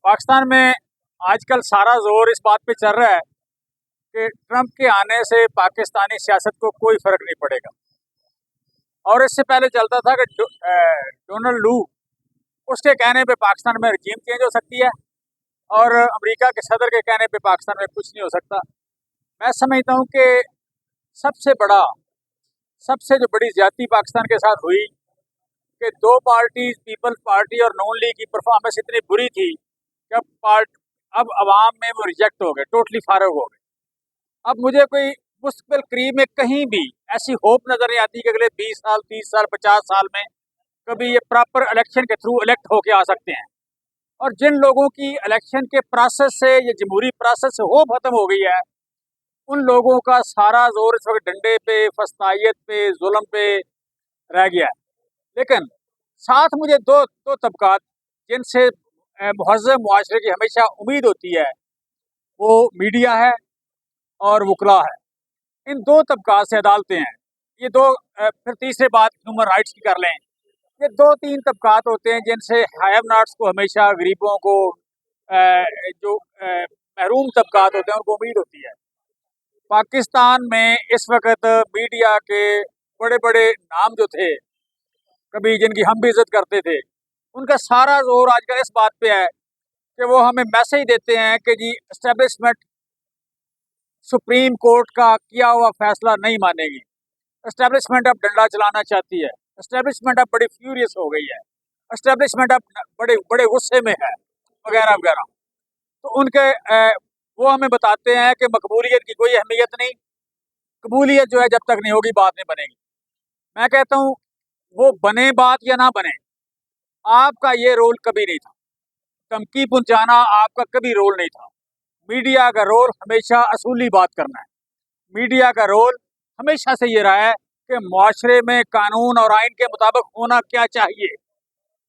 पाकिस्तान में आजकल सारा जोर इस बात पे चल रहा है कि ट्रंप के आने से पाकिस्तानी सियासत को कोई फर्क नहीं पड़ेगा। और इससे पहले चलता था कि डोनाल्ड लू उसके कहने पे पाकिस्तान में रजीम चेंज हो सकती है और अमेरिका के सदर के कहने पे पाकिस्तान में कुछ नहीं हो सकता। मैं समझता हूँ कि सबसे जो बड़ी ज्यादती पाकिस्तान के साथ हुई कि दो पार्टीज, पीपल्स पार्टी और नून लीग की परफॉर्मेंस इतनी बुरी थी कि अब अवाम में वो रिजेक्ट हो गए, टोटली फारग हो गए। अब मुझे कोई मुस्तकबिल करीब में कहीं भी ऐसी होप नजर नहीं आती कि अगले 20 साल, 30 साल, 50 साल में कभी ये प्रॉपर इलेक्शन के थ्रू इलेक्ट होके आ सकते हैं। और जिन लोगों की इलेक्शन के प्रोसेस से, ये जमहूरी प्रोसेस से होप खत्म हो गई है, उन लोगों का सारा जोर इस वक्त डंडे पे, फस्तायत पे, जुल्म पे रह गया है। लेकिन साथ मुझे दो दो तबकात जिनसे मुहज़्ज़ब मुआशरे की हमेशा उम्मीद होती है, वो मीडिया है और वकला है। इन दो तबकात से अदालतें हैं। ये दो फिर तीसरे बात ह्यूमन राइट्स की कर लें। ये दो तीन तबकात होते हैं जिनसे हैव नॉट्स को, हमेशा गरीबों को, जो महरूम तबकात होते हैं उनको उम्मीद होती है। पाकिस्तान में इस वक्त मीडिया के बड़े बड़े नाम जो थे, कभी जिनकी हम भी इज्जत करते थे, उनका सारा जोर आजकल इस बात पे है कि वो हमें मैसेज देते हैं कि जी एस्टेब्लिशमेंट सुप्रीम कोर्ट का किया हुआ फैसला नहीं मानेगी। एस्टेब्लिशमेंट अब डंडा चलाना चाहती है। एस्टेब्लिशमेंट अब बड़ी फ्यूरियस हो गई है। एस्टेब्लिशमेंट अब बड़े बड़े गुस्से में है, वगैरह वगैरह। तो वो हमें बताते हैं कि मकबूलियत की कोई अहमियत नहीं, कबूलियत जो है जब तक नहीं होगी बात नहीं बनेगी। मैं कहता हूँ वो बने बात या ना बने, आपका ये रोल कभी नहीं था। धमकी पहुंचाना आपका कभी रोल नहीं था। मीडिया का रोल हमेशा असूली बात करना है। मीडिया का रोल हमेशा से ये रहा है कि मुआशरे में कानून और आइन के मुताबिक होना क्या चाहिए,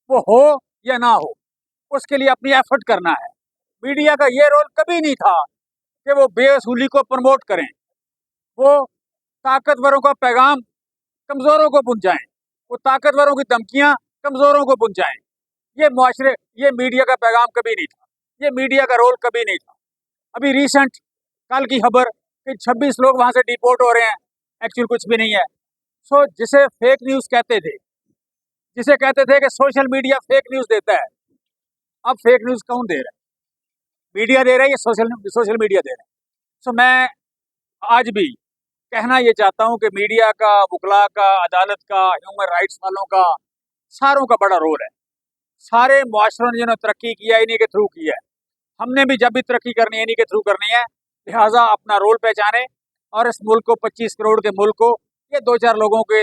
वो हो या ना हो, उसके लिए अपनी एफर्ट करना है। मीडिया का ये रोल कभी नहीं था कि वो बेअसूली को प्रमोट करें, वो ताकतवरों का पैगाम कमज़ोरों को पहुंचाएं, वो ताकतवरों की धमकियां कमज़ोरों को पहुंचाएं। ये मीडिया का पैगाम कभी नहीं था। ये मीडिया का रोल कभी नहीं था। अभी रिसेंट कल की खबर कि 26 लोग वहां से डिपोर्ट हो रहे हैं, एक्चुअल कुछ भी नहीं है। जिसे फेक न्यूज़ कहते थे, जिसे कहते थे कि सोशल मीडिया फेक न्यूज़ देता है, अब फेक न्यूज़ कौन दे रहा है? मीडिया दे रहा है या सोशल मीडिया दे रहा है? मैं आज भी कहना ये चाहता हूँ कि मीडिया का, वकला का, अदालत का, ह्यूमन राइट्स वालों का, सारों का बड़ा रोल है। सारे मुआशरों ने जिन्होंने तरक्की किया इन्हीं के थ्रू किया है। हमने भी जब भी तरक्की करनी है इन्हीं के थ्रू करनी है। लिहाजा अपना रोल पहचाने और इस मुल्क को, 25 करोड़ के मुल्क को, ये 2-4 लोगों के,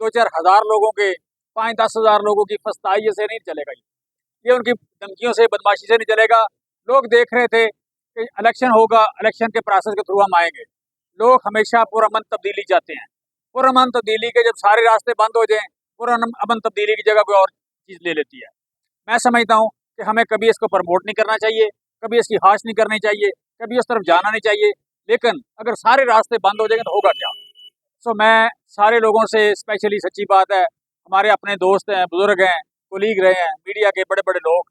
2-4 हज़ार लोगों के, 5-10 हज़ार लोगों की फस्ताई से नहीं चलेगा। ये उनकी धमकियों से, बदमाशी से नहीं चलेगा। लोग देख रहे थे कि इलेक्शन होगा, इलेक्शन के प्रोसेस के थ्रू हम आएंगे। लोग हमेशा पुरअमन तब्दीली चाहते हैं। पुरअमन तब्दीली के जब सारे रास्ते बंद हो जाएं, पुरअमन तब्दीली की जगह कोई और चीज़ ले लेती है। मैं समझता हूँ कि हमें कभी इसको प्रमोट नहीं करना चाहिए, कभी इसकी हाश नहीं करनी चाहिए, कभी उस तरफ जाना नहीं चाहिए। लेकिन अगर सारे रास्ते बंद हो जाएंगे तो होगा क्या? मैं सारे लोगों से, स्पेशली सच्ची बात है, हमारे अपने दोस्त हैं, बुजुर्ग हैं, कोलीग रहे हैं, मीडिया के बड़े बड़े लोग,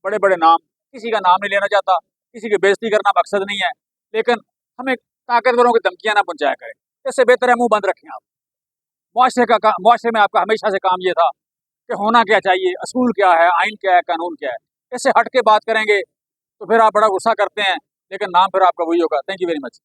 बड़े बड़े नाम, किसी का नाम नहीं लेना चाहता, किसी की बेइज्जती करना मकसद नहीं है, लेकिन हमें ताकतवरों की धमकियां ना पहुंचाया करें। इससे बेहतर है मुंह बंद रखें आप। मुआशरे में आपका हमेशा से काम ये था कि होना क्या चाहिए, असूल क्या है, आइन क्या है, कानून क्या है। इससे हट के बात करेंगे तो फिर आप बड़ा गुस्सा करते हैं, लेकिन नाम फिर आपका वही होगा। Thank you very much.